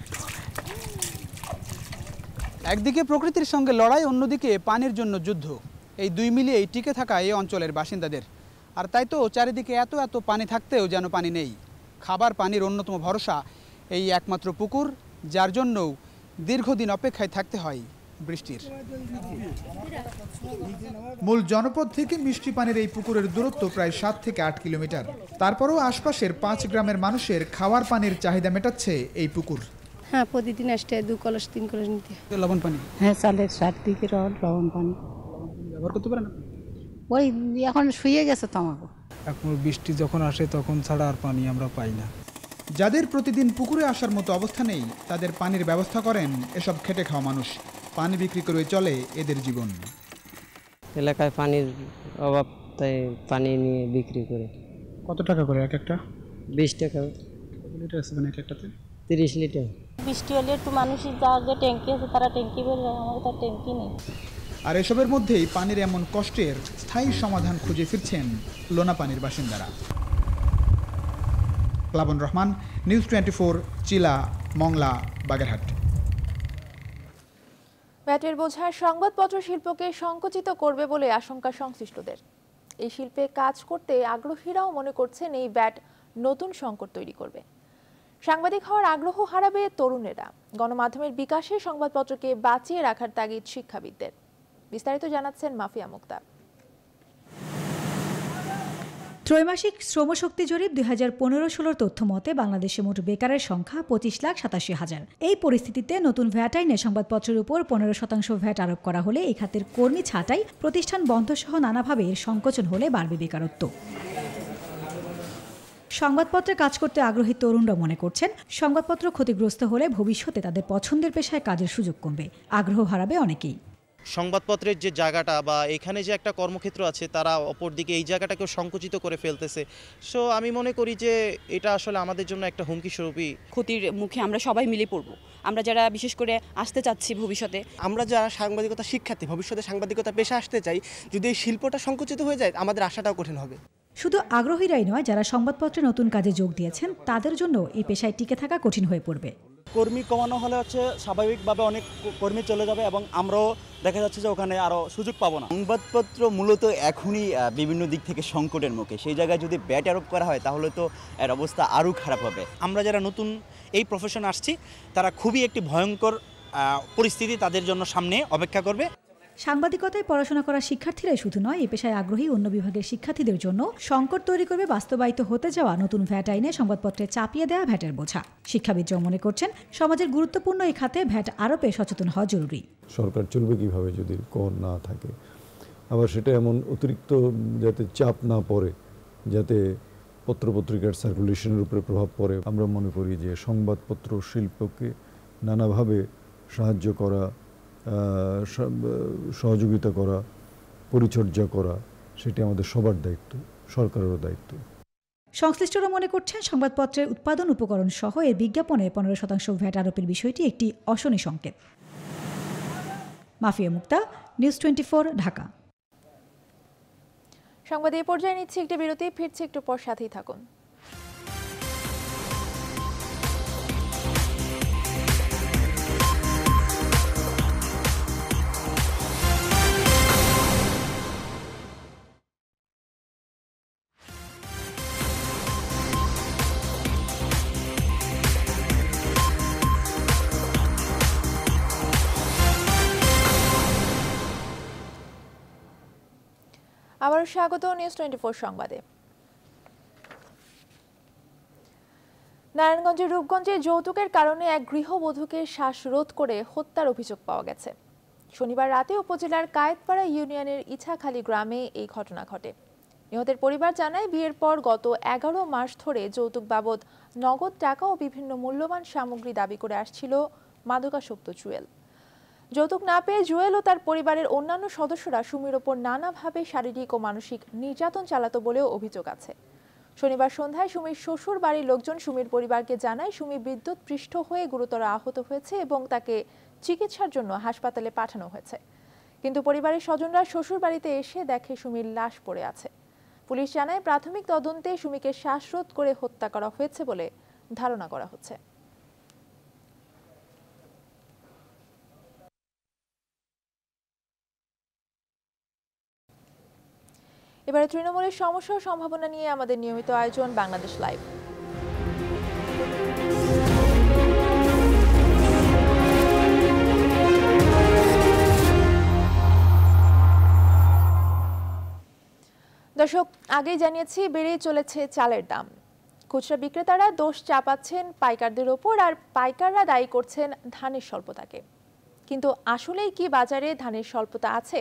একদিকে প্রকৃতির সঙ্গে লড়াই, অন্যদিকে পানির জন্য যুদ্ধ। এই দুই মিলিয়েই টিকে থাকা এই অঞ্চলের বাসিন্দাদের। আর তাই তো চারিদিকে এত এত পানি থাকতেও যেন পানি নেই। খাবার পানির অন্যতম ভরসা এই একমাত্র পুকুর, যার জন্যও দীর্ঘদিন অপেক্ষায় থাকতে হয় বৃষ্টির। মূল জনপদ থেকে মিষ্টি পানির এই পুকুরের দূরত্ব প্রায় 7 থেকে 8 কিলোমিটার। তারপরও আশপাশের 5 গ্রামের মানুষের খাওয়ার পানির চাহিদা মেটাচ্ছে এই পুকুর। হ্যাঁ, প্রতিদিন আসতে 2 কলস 3 কলস নিতে। লবণ পানি? হ্যাঁ, চালের 7 দিকে লবণ পানি ব্যবহার করতে পারেন? ওই এখন শুয়ে গেছে তো আমাকে। এখন বৃষ্টি যখন আসে তখন ছাড়া আর পানি আমরা পাই না। যাদের প্রতিদিন পুকুরে আসার মতো অবস্থা নেই, তাদের পানির ব্যবস্থা করেন এসব খেটে খাওয়া মানুষ। পানি বিক্রি করে চলে এদের জীবন। এলাকায় পানির অভাব, তাই পানি নিয়ে বিক্রি করে। কত টাকা করে এক একটা? 20 টাকা। কত লিটার আছে এক একটাতে? 30 লিটার। বৃষ্টি হলে একটু মানুষের যে ট্যাঙ্কি আছে তারা ট্যাঙ্কি বের হয়, আমাদের তার ট্যাঙ্কি নেই। আর এসবের মধ্যেই পানির এমন কষ্টের স্থায়ী সমাধান খুঁজে ফিরছেন লোনা পানির বাসিন্দারা। প্লাবন রহমান, নিউজ 24, চিলা, মংলা, বাগেরহাট। ভ্যাটের বোঝা সংবাদপত্র শিল্পকে সংকুচিত করবে বলে আশঙ্কা সংশ্লিষ্টদের। এই শিল্পে কাজ করতে আগ্রহীরাও মনে করছেন এই ভ্যাট নতুন সংকট তৈরি করবে। সাংবাদিক হওয়ার আগ্রহ হারাবে তরুণেরা। গণমাধ্যমের বিকাশে সংবাদপত্রকে বাঁচিয়ে রাখার তাগিদ শিক্ষাবিদদের। বিস্তারিত জানাচ্ছেন মাফিয়া মুক্তা। ত্রৈমাসিক শ্রমশক্তি জরিপ 2015-16 তথ্য মতে বাংলাদেশে মোট বেকারের সংখ্যা 25,87,000। এই পরিস্থিতিতে নতুন ভ্যাট আইনে সংবাদপত্রের উপর 15% ভ্যাট আরোপ করা হলে এই খাতের কর্মী ছাঁটাই, প্রতিষ্ঠান বন্ধসহ নানাভাবে এর সংকোচন হলে বাড়বে বেকারত্ব। সংবাদপত্রে কাজ করতে আগ্রহী তরুণরা মনে করছেন, সংবাদপত্র ক্ষতিগ্রস্ত হলে ভবিষ্যতে তাদের পছন্দের পেশায় কাজের সুযোগ কমবে, আগ্রহ হারাবে অনেকেই। সংবাদপত্রের যে জায়গাটা বা এখানে যে একটা কর্মক্ষেত্র আছে, তারা অপরদিকে এই জায়গাটাকেও সংকুচিত করে ফেলতেছে। সো আমি মনে করি যে এটা আসলে আমাদের জন্য একটা হুমকি স্বরূপই। ক্ষতির মুখে আমরা সবাই মিলে পড়ব। আমরা যারা বিশেষ করে আসতে চাচ্ছি ভবিষ্যতে, আমরা যারা সাংবাদিকতা শিক্ষার্থী, ভবিষ্যতে সাংবাদিকতা পেশা আসতে চাই, যদি এই শিল্পটা সংকুচিত হয়ে যায় আমাদের আশাটাও কঠিন হবে। শুধু আগ্রহীরাই নয়, যারা সংবাদপত্রে নতুন কাজে যোগ দিয়েছেন তাদের জন্য এই পেশায় টিকে থাকা কঠিন হয়ে পড়বে। কর্মী কমানো হলে স্বাভাবিকভাবে অনেক কর্মী চলে যাবে এবং আমরাও দেখা যাচ্ছে যে ওখানে আরও সুযোগ পাবো না। সংবাদপত্র মূলত এখনই বিভিন্ন দিক থেকে সংকটের মুখে। সেই জায়গায় যদি ব্যাট আরোপ করা হয় তাহলে তো এর অবস্থা আরও খারাপ হবে। আমরা যারা নতুন এই প্রফেশনে আসছি তারা খুবই একটি ভয়ঙ্কর পরিস্থিতি তাদের জন্য সামনে অপেক্ষা করবে। সাংবাদিকতায় পড়াশোনা করা শিক্ষার্থীরাই শুধু নয়, এ পেশায় আগ্রহী অন্য বিভাগের শিক্ষার্থীদের জন্য সংকট তৈরি করবে বাস্তবায়িত হতে যাওয়া নতুন ভ্যাট আইনে সংবাদপত্রে চাপিয়ে দেওয়া ভ্যাটের বোঝা। শিক্ষাবিদরাও মনে করছেন, সমাজের গুরুত্বপূর্ণ এই খাতে ভ্যাট আরোপে সচেতন হওয়া জরুরি। সরকার চলবে কিভাবে যদি কর না থাকে, আবার সেটা এমন অতিরিক্ত যাতে চাপ না পড়ে, যাতে পত্রপত্রিকার সার্কুলেশনের উপরে প্রভাব পড়ে। আমরা মনে করি যে সংবাদপত্র শিল্পকে নানাভাবে সাহায্য করা, সহযোগিতা করা, পরিচর্যা করা, সেটি আমাদের সবার দায়িত্ব, সরকারেরও দায়িত্ব। সংশ্লিষ্টরা মনে করছেন, সংবাদপত্রের উৎপাদন উপকরণ সহ এর বিজ্ঞাপনে 15% ভ্যাট আরোপের বিষয়টি একটি অশনি সংকেত। মাফিয়া মুক্তা, নিউজ 24, ঢাকা। সংবাদ এই পর্যায়ে নিচ্ছে একটি বিরতি, ফিরছে একটু পর, সাথেই থাকুন। আবারও স্বাগত নিউজ 24 সংবাদে। নারায়ণগঞ্জের রূপগঞ্জে যৌতুকের কারণে এক গৃহবধূকে শ্বাসরোধ করে হত্যার অভিযোগ পাওয়া গেছে। শনিবার রাতে উপজেলার কায়েতপাড়া ইউনিয়নের ইছাখালী গ্রামে এই ঘটনা ঘটে। নিহতের পরিবার জানায়, বিয়ের পর গত 11 মাস ধরে যৌতুক বাবদ নগদ টাকা ও বিভিন্ন মূল্যবান সামগ্রী দাবি করে আসছিল মাদকাসক্ত জুয়েল। যৌতুক না পেয়ে জুয়েল ও তার পরিবারের অন্যান্য সদস্যরা সুমির ওপর নানাভাবে শারীরিক ও মানসিক নির্যাতন চালাতো বলেও অভিযোগ আছে। শনিবার সন্ধ্যায় সুমির শ্বশুর বাড়ির লোকজন সুমির পরিবারকে জানায়, সুমি বিদ্যুৎ পৃষ্ঠ হয়ে গুরুতর আহত হয়েছে এবং তাকে চিকিৎসার জন্য হাসপাতালে পাঠানো হয়েছে। কিন্তু পরিবারের স্বজনরা শ্বশুর বাড়িতে এসে দেখে সুমির লাশ পড়ে আছে। পুলিশ জানায়, প্রাথমিক তদন্তে সুমিকে শ্বাসরোধ করে হত্যা করা হয়েছে বলে ধারণা করা হচ্ছে। এবারে তৃণমূলের সমস্যা ও সম্ভাবনা নিয়ে আমাদের নিয়মিত আয়োজন বাংলাদেশ লাইভ। দর্শক, আগেই জানিয়েছি বেড়েই চলেছে চালের দাম। খুচরা বিক্রেতারা দোষ চাপাচ্ছেন পাইকারদের ওপর, আর পাইকাররা দায়ী করছেন ধানের স্বল্পতাকে। কিন্তু আসলেই কি বাজারে ধানের স্বল্পতা আছে?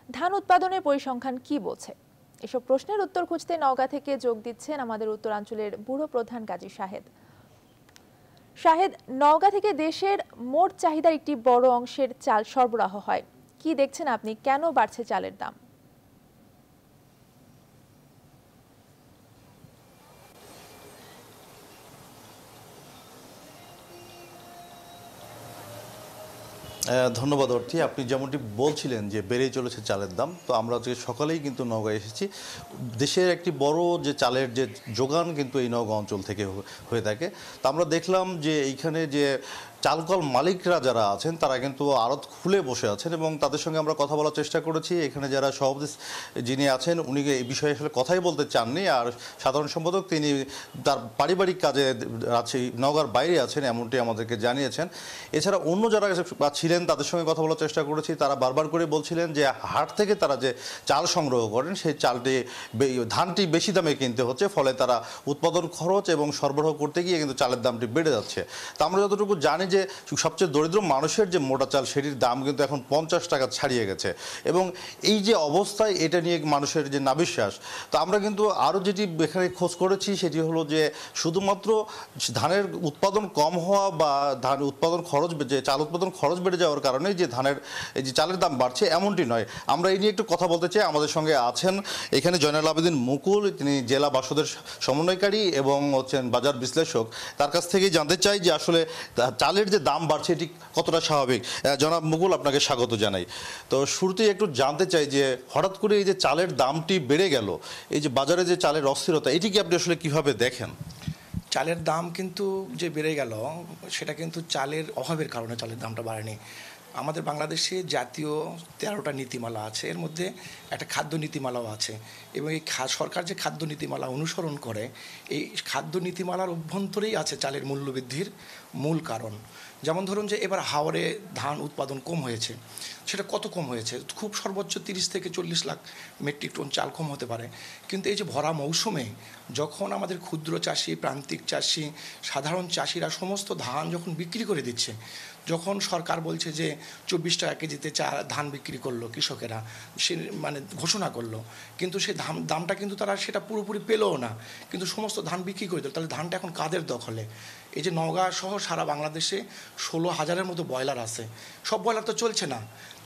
ধান উৎপাদনের পরিসংখ্যান কি বলছে? এসব প্রশ্নের উত্তর খুঁজতে নওগাঁ থেকে যোগ দিচ্ছেন আমাদের উত্তরাঞ্চলের ব্যুরো প্রধান গাজী শাহেদ। নওগাঁ থেকে দেশের মোট চাহিদার একটি বড় অংশের চাল সরবরাহ হয়। কি দেখছেন আপনি, কেন বাড়ছে চালের দাম? ধন্যবাদ অর্থী। আপনি যেমনটি বলছিলেন যে বেড়েই চলেছে চালের দাম, তো আমরা আজকে সকালেই কিন্তু নওগাঁ এসেছি। দেশের একটি বড় যে চালের যে যোগান কিন্তু এই নওগাঁ অঞ্চল থেকে হয়ে থাকে। তো আমরা দেখলাম যে এইখানে যে চালকল মালিকরা যারা আছেন তারা কিন্তু আড়ত খুলে বসে আছেন এবং তাদের সঙ্গে আমরা কথা বলার চেষ্টা করেছি। এখানে যারা সভাপতি যিনি আছেন উনি এই বিষয়ে আসলে কথাই বলতে চাননি, আর সাধারণ সম্পাদক তিনি তার পারিবারিক কাজে নওগাঁর বাইরে আছেন এমনটি আমাদেরকে জানিয়েছেন। এছাড়া অন্য যারা ছিলেন তাদের সঙ্গে কথা বলার চেষ্টা করেছি। তারা বারবার করে বলছিলেন যে হাট থেকে তারা যে চাল সংগ্রহ করেন সেই চালটি ধানটি বেশি দামে কিনতে হচ্ছে, ফলে তারা উৎপাদন খরচ এবং সরবরাহ করতে গিয়ে কিন্তু চালের দামটি বেড়ে যাচ্ছে। তা আমরা যতটুকু জানি যে সবচেয়ে দরিদ্র মানুষের যে মোটা চাল সেটির দাম কিন্তু এখন 50 টাকা ছাড়িয়ে গেছে এবং এই যে অবস্থায় এটা নিয়ে মানুষের যে নাবিশ্বাস। তো আমরা কিন্তু আরও যেটি এখানে খোঁজ করেছি সেটি হলো যে শুধুমাত্র ধানের উৎপাদন কম হওয়া বা ধান উৎপাদন খরচ যে চাল উৎপাদন খরচ বেড়ে যাওয়ার কারণে যে ধানের এই যে চালের দাম বাড়ছে এমনটি নয়। আমরা এই নিয়ে একটু কথা বলতে চাই। আমাদের সঙ্গে আছেন এখানে জয়নাল আবেদিন মুকুল, তিনি জেলা বাসদের সমন্বয়কারী এবং হচ্ছেন বাজার বিশ্লেষক। তার কাছ থেকেই জানতে চাই যে আসলে চালের যে দাম বাড়ছে এটি কতটা স্বাভাবিক। জনাব মুকুল, আপনাকে স্বাগত জানাই। তো শুরুতেই একটু জানতে চাই যে হঠাৎ করে এই যে চালের দামটি বেড়ে গেল, এই যে বাজারে যে চালের অস্থিরতা, এটিকে আপনি আসলে কিভাবে দেখেন? চালের দাম কিন্তু যে বেড়ে গেল সেটা কিন্তু চালের অভাবের কারণে চালের দামটা বাড়েনি। আমাদের বাংলাদেশে জাতীয় 13টা নীতিমালা আছে, এর মধ্যে একটা খাদ্য নীতিমালাও আছে এবং এই সরকার যে খাদ্য নীতিমালা অনুসরণ করে এই খাদ্য নীতিমালার অভ্যন্তরেই আছে চালের মূল্যবৃদ্ধির মূল কারণ। যেমন ধরুন যে এবার হাওরে ধান উৎপাদন কম হয়েছে, সেটা কত কম হয়েছে? খুব সর্বোচ্চ 30 থেকে 40 লাখ মেট্রিক টন চাল কম হতে পারে। কিন্তু এই যে ভরা মৌসুমে যখন আমাদের ক্ষুদ্র চাষি, প্রান্তিক চাষি, সাধারণ চাষিরা সমস্ত ধান যখন বিক্রি করে দিচ্ছে, যখন সরকার বলছে যে 24 টাকা কেজিতে ধান বিক্রি করলো কৃষকেরা, সে মানে ঘোষণা করলো, কিন্তু সে দামটা কিন্তু তারা সেটা পুরোপুরি পেলও না, কিন্তু সমস্ত ধান বিক্রি করে দিল। তাহলে ধানটা এখন কাদের দখলে? এই যে নওগাঁ সহ সারা বাংলাদেশে 16,000-এর মতো ব্রয়লার আছে। সব ব্রয়লার তো চলছে না।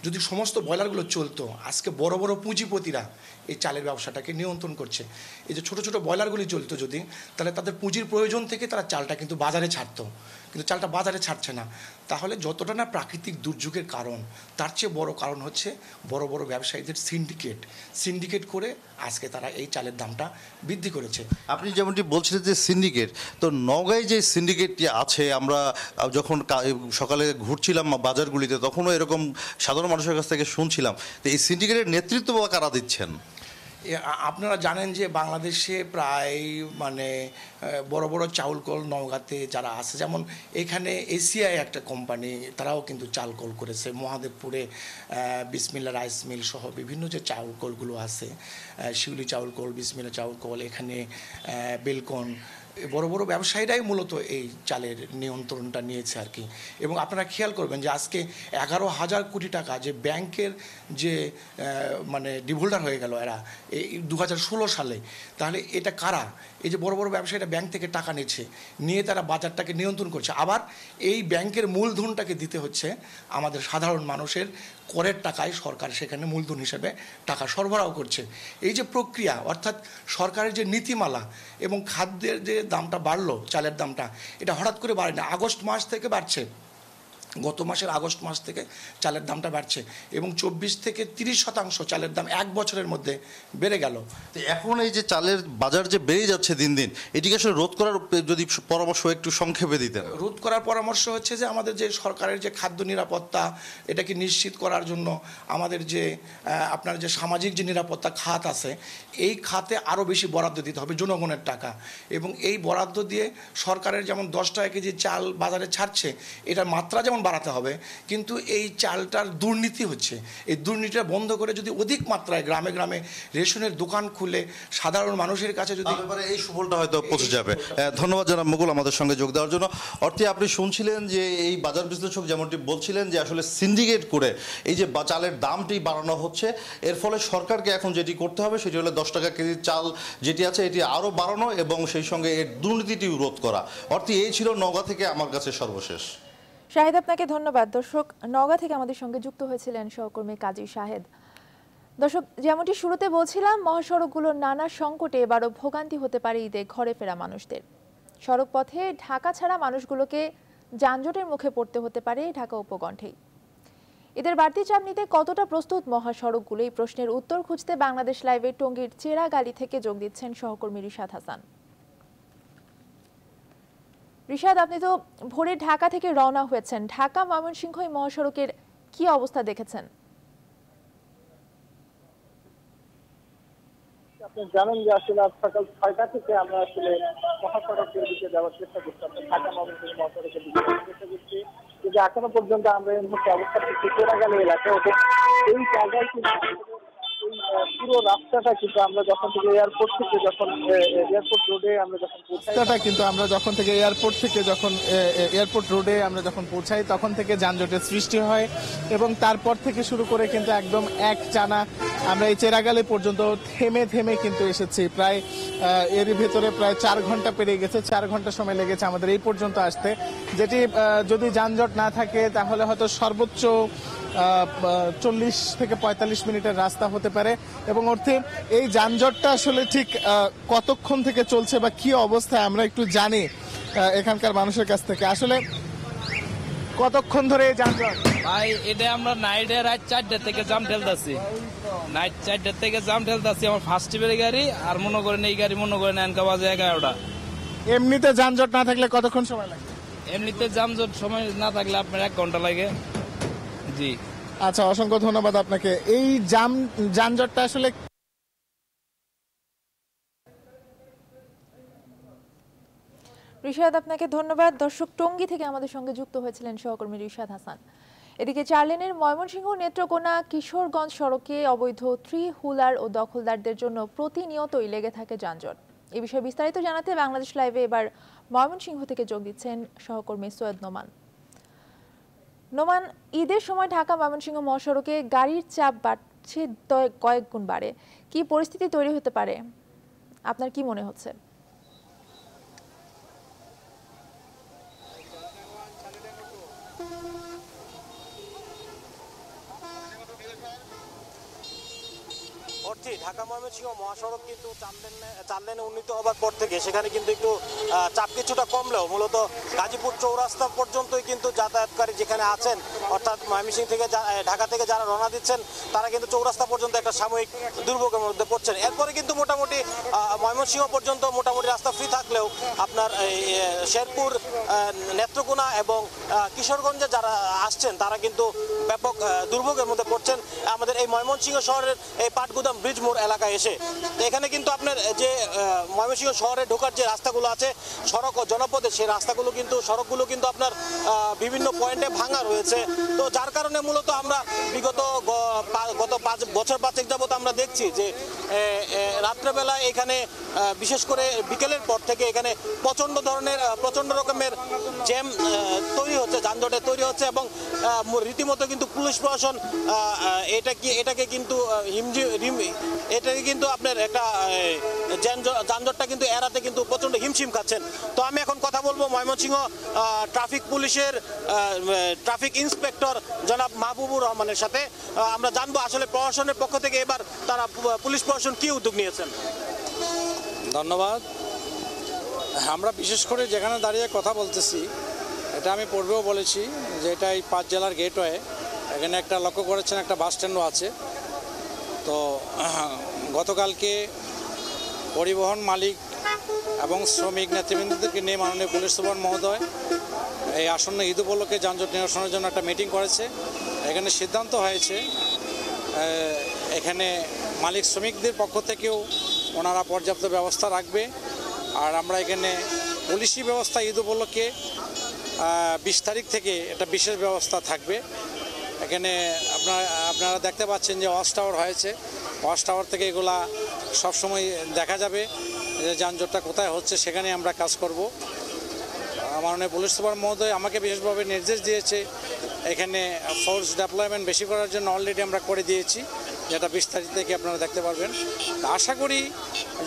যদি সমস্ত ব্রয়লারগুলো চলতো, আজকে বড় বড় পুঁজিপতিরা এই চালের ব্যবসাটাকে নিয়ন্ত্রণ করছে। এই যে ছোট ছোট ব্রয়লারগুলি চলতো যদি, তাহলে তাদের পুঁজির প্রয়োজন থেকে তারা চালটা কিন্তু বাজারে ছাড়তো, কিন্তু চালটা বাজারে ছাড়ছে না। তাহলে যতটা না প্রাকৃতিক দুর্যোগের কারণ, তার চেয়ে বড় কারণ হচ্ছে বড় বড় ব্যবসায়ীদের সিন্ডিকেট করে আজকে তারা এই চালের দামটা বৃদ্ধি করেছে। আপনি যেমনটি বলছিলেন যে সিন্ডিকেট, তো নওগাঁয় যে সিন্ডিকেটটি আছে, আমরা যখন সকালে ঘুরছিলাম বাজারগুলিতে তখনও এরকম সাধারণ মানুষের কাছ থেকে শুনছিলাম। তো এই সিন্ডিকেটের নেতৃত্ব কারা দিচ্ছেন? আপনারা জানেন যে বাংলাদেশে প্রায় মানে বড় বড় চাউল কল নওগাঁতে যারা আছে, যেমন এখানে এসিআই একটা কোম্পানি, তারাও কিন্তু চাল কল করেছে। মহাদেবপুরে বিসমিল্লা রাইস মিল সহ বিভিন্ন যে চাউল কলগুলো আছে, শিউলি চাউল কল, বিসমিল্লা চাউল কল, এখানে বেলকন, বড় বড় ব্যবসায়ীরাই মূলত এই চালের নিয়ন্ত্রণটা নিয়েছে আর কি। এবং আপনারা খেয়াল করবেন যে আজকে 11,000 কোটি টাকা যে ব্যাংকের যে মানে ডিফল্টার হয়ে গেল এরা এই 2016 সালে, তাহলে এটা কারা? এই যে বড় বড় ব্যবসায়ীরা ব্যাংক থেকে টাকা নিচ্ছে, নিয়ে তারা বাজারটাকে নিয়ন্ত্রণ করছে। আবার এই ব্যাংকের মূলধনটাকে দিতে হচ্ছে আমাদের সাধারণ মানুষের করের টাকায়। সরকার সেখানে মূলধন হিসেবে টাকা সরবরাহ করছে। এই যে প্রক্রিয়া, অর্থাৎ সরকারের যে নীতিমালা এবং খাদ্যের যে দামটা বাড়লো, চালের দামটা, এটা হঠাৎ করে বাড়ে না, আগস্ট মাস থেকে বাড়ছে। গত মাসের আগস্ট মাস থেকে চালের দামটা বাড়ছে এবং 24 থেকে 30% চালের দাম এক বছরের মধ্যে বেড়ে গেল। তো এখন এই যে চালের বাজার যে বেড়ে যাচ্ছে দিন দিন, এটিকে আসলে রোধ করার যদি পরামর্শ একটু সংক্ষেপে দিতেন। রোধ করার পরামর্শ হচ্ছে যে আমাদের যে সরকারের যে খাদ্য নিরাপত্তা, এটাকে নিশ্চিত করার জন্য আমাদের যে আপনার যে সামাজিক যে নিরাপত্তা খাত আছে, এই খাতে আরও বেশি বরাদ্দ দিতে হবে জনগণের টাকা। এবং এই বরাদ্দ দিয়ে সরকারের যেমন 10 টাকা কেজি চাল বাজারে ছাড়ছে, এটার মাত্রা যেমন যেমন বাড়াতে হবে, কিন্তু এই চালটার দুর্নীতি হচ্ছে, এই দুর্নীতিটা বন্ধ করে যদি অধিক মাত্রায় গ্রামে গ্রামে রেশনের দোকান খুলে সাধারণ মানুষের কাছে যদি এই সুফলটা হয়তো পৌঁছে যাবে। ধন্যবাদ জনাব মুকুল আমাদের সঙ্গে যোগ দেওয়ার জন্য। অর্থে আপনি শুনছিলেন যে এই বাজার বিশ্লেষক যেমনটি বলছিলেন যে আসলে সিন্ডিকেট করে এই যে চালের দামটি বাড়ানো হচ্ছে, এর ফলে সরকারকে এখন যেটি করতে হবে সেটি হলো 10 টাকা কেজি চাল যেটি আছে এটি আরও বাড়ানো এবং সেই সঙ্গে এর দুর্নীতিটি রোধ করা। অর্থে এই ছিল নওগাঁ থেকে আমার কাছে সর্বশেষ। শাহেদ, আপনাকে ধন্যবাদ। দর্শক, নওগাঁ থেকে আমাদের সঙ্গে যুক্ত হয়েছিলেন সহকর্মী কাজী শাহেদ। দর্শক, যেমনটি শুরুতে বলছিলাম, মহাসড়কগুলোর নানা সংকটে এবারও ভোগান্তি হতে পারে ঈদে ঘরে ফেরা মানুষদের। সড়ক পথে ঢাকা ছাড়া মানুষগুলোকে যানজটের মুখে পড়তে হতে পারে ঢাকা উপকণ্ঠেই। এদের বাড়তি চাপ নিতে কতটা প্রস্তুত মহাসড়কগুলো, এই প্রশ্নের উত্তর খুঁজতে বাংলাদেশ লাইভে টঙ্গীর চেরাগালি থেকে যোগ দিচ্ছেন সহকর্মী রিশাদ হাসান। রিশাদ, আপনি তো ভোরে ঢাকা থেকে রওনা হয়েছেন, ঢাকা ময়মনসিংহ এই মহাসড়কের কি অবস্থা দেখেছেন? আপনি জানেন যে আসলে আজ সকাল 6টা থেকে আমরা আসলে মহাসড়কের দিকে যাওয়ার চেষ্টা করছি, ঢাকা ময়মনসিংহ মহাসড়কের দিকে যাওয়ার চেষ্টা করছি, কিন্তু এখনো পর্যন্ত আমরা এই মুহূর্তে অবস্থা করছি চেরাগালি এলাকায়। এই জায়গায় কিন্তু পুরো রাস্তাটা কিন্তু আমরা যখন থেকে এয়ারপোর্ট থেকে যখন এয়ারপোর্ট রোডে আমরা যখন এয়ারপোর্ট রোডে আমরা যখন পৌঁছাই তখন থেকে যানজটের সৃষ্টি হয় এবং তারপর থেকে শুরু করে কিন্তু একদম এক টানা আমরা এই চেরাগালি পর্যন্ত থেমে থেমে কিন্তু এসেছি। প্রায় এর ভেতরে প্রায় 4 ঘন্টা পেরিয়ে গেছে, 4 ঘন্টা সময় লেগেছে আমাদের এই পর্যন্ত আসতে, যেটি যদি যানজট না থাকে তাহলে হয়তো সর্বোচ্চ 40 থেকে 45 মিনিটের রাস্তা হতে পারে। এবং অর্থে এই যানজটটা আসলে ঠিক কতক্ষণ থেকে চলছে বা কি অবস্থায় আমরা একটু জানি এখানকার মানুষের কাছ থেকে। আসলে কতক্ষণ ধরে এই যানজট? ভাই, এটা আমরা নাইটে রাত 4টা থেকে জাম ঠেলতেছি, নাইট 4টা থেকে জাম ঠেলতেছি। আমার ফার্স্ট টিপের গাড়ি আর মনে করেন এই গাড়ি মনে করেন এনকা বাজে 11টা। এমনিতে যানজট না থাকলে কতক্ষণ সময় লাগে? এমনিতে যানজট সময় না থাকলে আপনার 1 ঘন্টা লাগে। জি আচ্ছা, অসংখ্য ধন্যবাদ আপনাকে। এই যানজটটা আসলে রিশাদ, আপনাকে ধন্যবাদ। দর্শক, টঙ্গী থেকে আমাদের সঙ্গে যুক্ত হয়েছিলেন সহকর্মী রিশাদ হাসান। এদিকে 4 লেনের ময়মনসিংহ নেত্রকোনা কিশোরগঞ্জ সড়কে অবৈধ ট্রি হুলার ও দখলদারদের জন্য প্রতিনিয়তই লেগে থাকে যানজট। এই বিষয়ে বিস্তারিত জানাতে বাংলাদেশ লাইভে এবার ময়মনসিংহ থেকে যোগ দিচ্ছেন সহকর্মী সৈয়দ নোমান। নোমান, ঈদের সময় ঢাকা ময়মনসিংহ মহাসড়কে গাড়ির চাপ বাড়ছে, কয়েক গুণ বাড়ে। কি পরিস্থিতি তৈরি হতে পারে, আপনার কি মনে হচ্ছে? ঢাকা ময়মনসিংহ মহাসড়ক কিন্তু 4 লেনে উন্নীত হবার পর থেকে সেখানে কিন্তু একটু চাপ কিছুটা কমলেও মূলত গাজীপুর চৌরাস্তা পর্যন্তই কিন্তু যাতায়াতকারী যেখানে আছেন, অর্থাৎ ময়মনসিংহ থেকে ঢাকা থেকে যারা রওনা দিচ্ছেন তারা কিন্তু চৌরাস্তা পর্যন্ত একটা সাময়িক দুর্ভোগের মধ্যে পড়ছেন। এরপরে কিন্তু মোটামুটি ময়মনসিংহ পর্যন্ত মোটামুটি রাস্তা ফ্রি থাকলেও আপনার শেরপুর, নেত্রকোনা এবং কিশোরগঞ্জে যারা আসছেন তারা কিন্তু ব্যাপক দুর্ভোগের মধ্যে পড়ছেন। আমাদের এই ময়মনসিংহ শহরের এই পাটগুদাম ব্রিজ মোড় এলাকায় এসে এখানে কিন্তু আপনার যে ময়মনসিংহ শহরে ঢোকার যে রাস্তাগুলো আছে সড়ক ও জনপথে, সেই রাস্তাগুলো কিন্তু সড়কগুলো কিন্তু আপনার বিভিন্ন পয়েন্টে ভাঙা রয়েছে। তো যার কারণে মূলত আমরা বিগত 5 বছর যাবত আমরা দেখছি যে রাত্রেবেলা এখানে বিশেষ করে বিকেলের পর থেকে এখানে প্রচণ্ড রকমের জ্যাম তৈরি হচ্ছে, যানজটের তৈরি হচ্ছে এবং রীতিমতো কিন্তু পুলিশ প্রশাসন এটাকে কিন্তু এটাকে কিন্তু আপনার একটা যানজটটা কিন্তু এড়াতে কিন্তু প্রচণ্ড হিমশিম খাচ্ছেন। তো আমি এখন কথা বলবো ময়মনসিংহ ট্রাফিক পুলিশের ট্রাফিক ইন্সপেক্টর জনাব মাহবুবুর রহমানের সাথে। আমরা জানবো আসলে প্রশাসনের পক্ষ থেকে এবার তারা পুলিশ প্রশাসন কি উদ্যোগ নিয়েছেন। ধন্যবাদ। আমরা বিশেষ করে যেখানে দাঁড়িয়ে কথা বলতেছি, এটা আমি পূর্বেও বলেছি যে এটা এই 5 জেলার গেটওয়ে, এখানে একটা লক্ষ্য করেছেন একটা বাস স্ট্যান্ডও আছে। তো গতকালকে পরিবহন মালিক এবং শ্রমিক নেতৃবৃন্দদেরকে নিয়ে মাননীয় পুলিশ সুপার মহোদয় এই আসন্ন ঈদ উপলক্ষে যানজট নিরসনের জন্য একটা মিটিং করেছে। এখানে সিদ্ধান্ত হয়েছে এখানে মালিক শ্রমিকদের পক্ষ থেকেও ওনারা পর্যাপ্ত ব্যবস্থা রাখবে। আর আমরা এখানে পুলিশি ব্যবস্থা ঈদ উপলক্ষে 20 তারিখ থেকে একটা বিশেষ ব্যবস্থা থাকবে। এখানে আপনারা দেখতে পাচ্ছেন যে ওয়াচ টাওয়ার হয়েছে, ওয়াচ টাওয়ার থেকে এগুলা সবসময় দেখা যাবে যে যানজটটা কোথায় হচ্ছে, সেখানে আমরা কাজ করব। মাননীয় পুলিশ সুপার মহোদয় আমাকে বিশেষভাবে নির্দেশ দিয়েছে এখানে ফোর্স ডেপ্লয়মেন্ট বেশি করার জন্য, অলরেডি আমরা করে দিয়েছি, যেটা 20 তারিখ থেকে আপনারা দেখতে পারবেন। আশা করি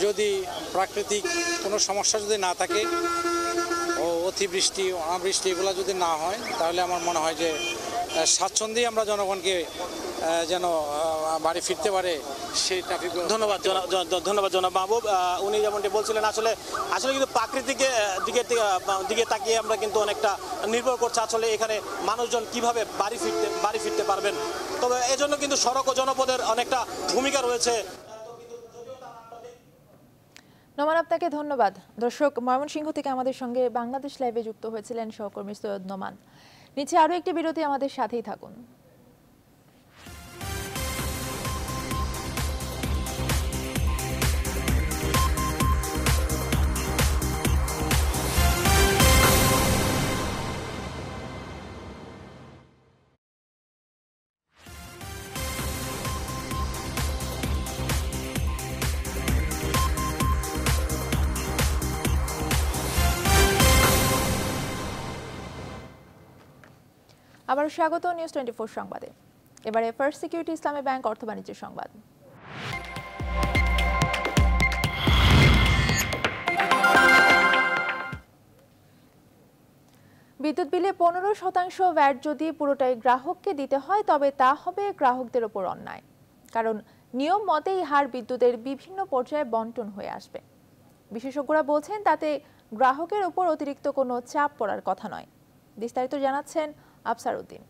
যদি প্রাকৃতিক কোনো সমস্যা যদি না থাকে ও অতিবৃষ্টি অনাবৃষ্টি এগুলো যদি না হয়, তাহলে আমার মনে হয় যে স্বাচ্ছন্দ্যে আমরা জনগণকে যেন বাড়ি ফিরতে পারে সেই ট্রাফিক। ধন্যবাদ জনাব মাহবুব। উনি যেমনটি বলছিলেন আসলে কিন্তু প্রাকৃতিক দিকে তাকিয়ে আমরা কিন্তু অনেকটা নির্ভর করছে আসলে এখানে মানুষজন কিভাবে বাড়ি ফিরতে পারবেন। তবে এজন্য কিন্তু সড়ক ও জনপদের অনেকটা ভূমিকা রয়েছে। নোমান, আপনাকে ধন্যবাদ। দর্শক, ময়মনসিংহ থেকে আমাদের সঙ্গে বাংলাদেশ লাইভে যুক্ত হয়েছিলেন সহকর্মী সৈয়দ নোমান। নিচে আরও একটি বিরতি, আমাদের সাথেই থাকুন। আবার স্বাগত নিউজ 24 সংবাদে। এবারে ফার্স্ট সিকিউরিটি ইসলামী ব্যাংক অর্থ বাণিজ্য সংবাদ। বিদ্যুৎ বিলে 15% ভ্যাট যদি পুরোটাই গ্রাহককে দিতে হয়, তবে তা হবে গ্রাহকদের ওপর অন্যায়। কারণ নিয়ম মতে এই হার বিদ্যুতের বিভিন্ন পর্যায়ে বন্টন হয়ে আসবে। বিশেষজ্ঞরা বলছেন তাতে গ্রাহকের ওপর অতিরিক্ত কোনো চাপ পড়ার কথা নয়। বিস্তারিত জানাচ্ছেন আফসার উদ্দিন।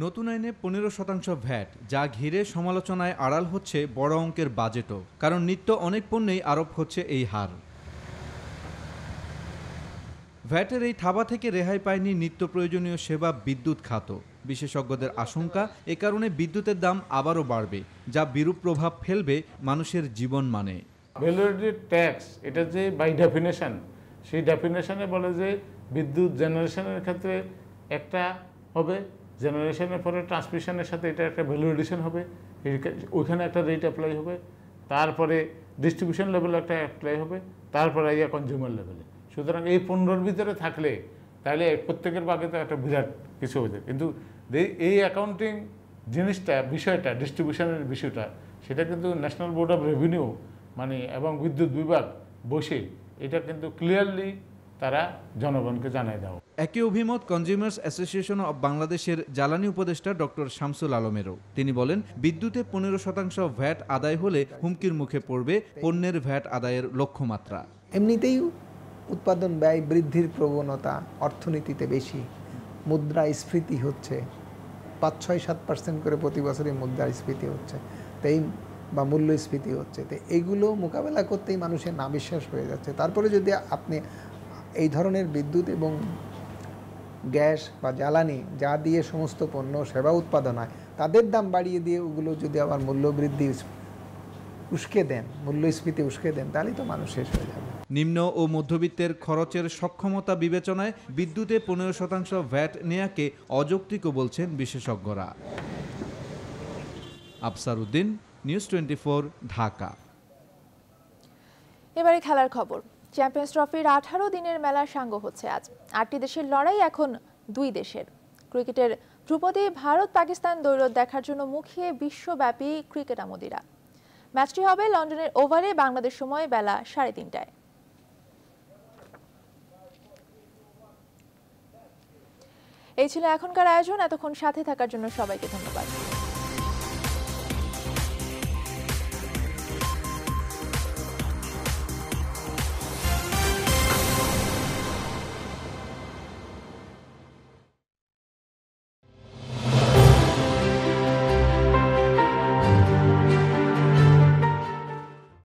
নতুন আইনে 15% ভ্যাট, যা ঘিরে সমালোচনায় আড়াল হচ্ছে বড় অঙ্কের বাজেটও। কারণ নিত্য অনেক পণ্যেই আরোপ হচ্ছে এই হার। ভ্যাটের এই থাবা থেকে রেহাই পায়নি নিত্য প্রয়োজনীয় সেবা বিদ্যুৎ খাত। বিশেষজ্ঞদের আশঙ্কা, এ কারণে বিদ্যুতের দাম আবারও বাড়বে, যা বিরূপ প্রভাব ফেলবে মানুষের জীবন মানে। ভ্যালু ট্যাক্স, এটা যে বাই ডেফিনেশন, সেই ডেফিনেশনে বলে যে বিদ্যুৎ জেনারেশনের ক্ষেত্রে একটা হবে, জেনারেশনের পরে ট্রান্সমিশনের সাথে এটা একটা ভ্যালু এডিশন হবে, ওইখানে একটা রেট অ্যাপ্লাই হবে, তারপরে ডিস্ট্রিবিউশন লেভেলে একটা অ্যাপ্লাই হবে, তারপরে ইয়া কনজিউমার লেভেলে। সুতরাং এই 15-র ভিতরে থাকলে তাহলে প্রত্যেকের ভাগে তো একটা বিরাট কিছু হয়েছে। কিন্তু এই অ্যাকাউন্টিং জিনিসটা, বিষয়টা, ডিস্ট্রিবিউশনের বিষয়টা, সেটা কিন্তু ন্যাশনাল বোর্ড অফ রেভিনিউ এবং বিদ্যুৎ বিভাগ বসে এটা কিন্তু ক্লিয়ারলি তারা জনগণকে জানায় দেওয়া। একই অভিমত কনজিউমার্স অ্যাসোসিয়েশন অব বাংলাদেশের জ্বালানি উপদেষ্টা ডক্টর শামসুল আলমেরও। তিনি বলেন, বিদ্যুতে 15% ভ্যাট আদায় হলে হুমকির মুখে পড়বে পণ্যের ভ্যাট আদায়ের লক্ষ্যমাত্রা। এমনিতেই উৎপাদন ব্যয় বৃদ্ধির প্রবণতা অর্থনীতিতে বেশি, মুদ্রাস্ফীতি হচ্ছে 5-6-7% করে প্রতি বছরই মুদ্রাস্ফীতি হচ্ছে, তাই বা মূল্যস্ফীতি হচ্ছে। তো এইগুলো মোকাবেলা করতেই মানুষের নাবিশ্বাস হয়ে যাচ্ছে। তারপরে যদি আপনি এই ধরনের বিদ্যুৎ এবং গ্যাস বা জ্বালানি যা দিয়ে সমস্ত পণ্য সেবা উৎপাদন হয়, তাদের দাম বাড়িয়ে দিয়ে ওগুলো যদি আবার মূল্যবৃদ্ধি উস্কে দেন, মূল্যস্ফীতি উস্কে দেন, তাহলেই তো মানুষ শেষ হয়ে যাবে। নিম্ন ও মধ্যবিত্তের খরচের সক্ষমতা বিবেচনায় বিদ্যুতে 15% ভ্যাট নেয়াকে অযৌক্তিক বলছেন বিশেষজ্ঞরা। আফসার উদ্দিন, নিউজ 24, ঢাকা। এবারে খেলার খবর। চ্যাম্পিয়ন্স ট্রফির 18 দিনের মেলা সাঙ্গ হচ্ছে আজ। 8টি দেশের লড়াই এখন 2 দেশের। ক্রিকেটের ধ্রুপদী ভারত পাকিস্তান দ্বৈরথ দেখার জন্য মুখিয়ে বিশ্বব্যাপী ক্রিকেট আমোদীরা। ম্যাচটি হবে লন্ডনের ওভালে বাংলাদেশ সময় বেলা 3:30টায়। এই ছিল এখনকার আয়োজন। এতক্ষণ সাথে থাকার জন্য সবাইকে ধন্যবাদ।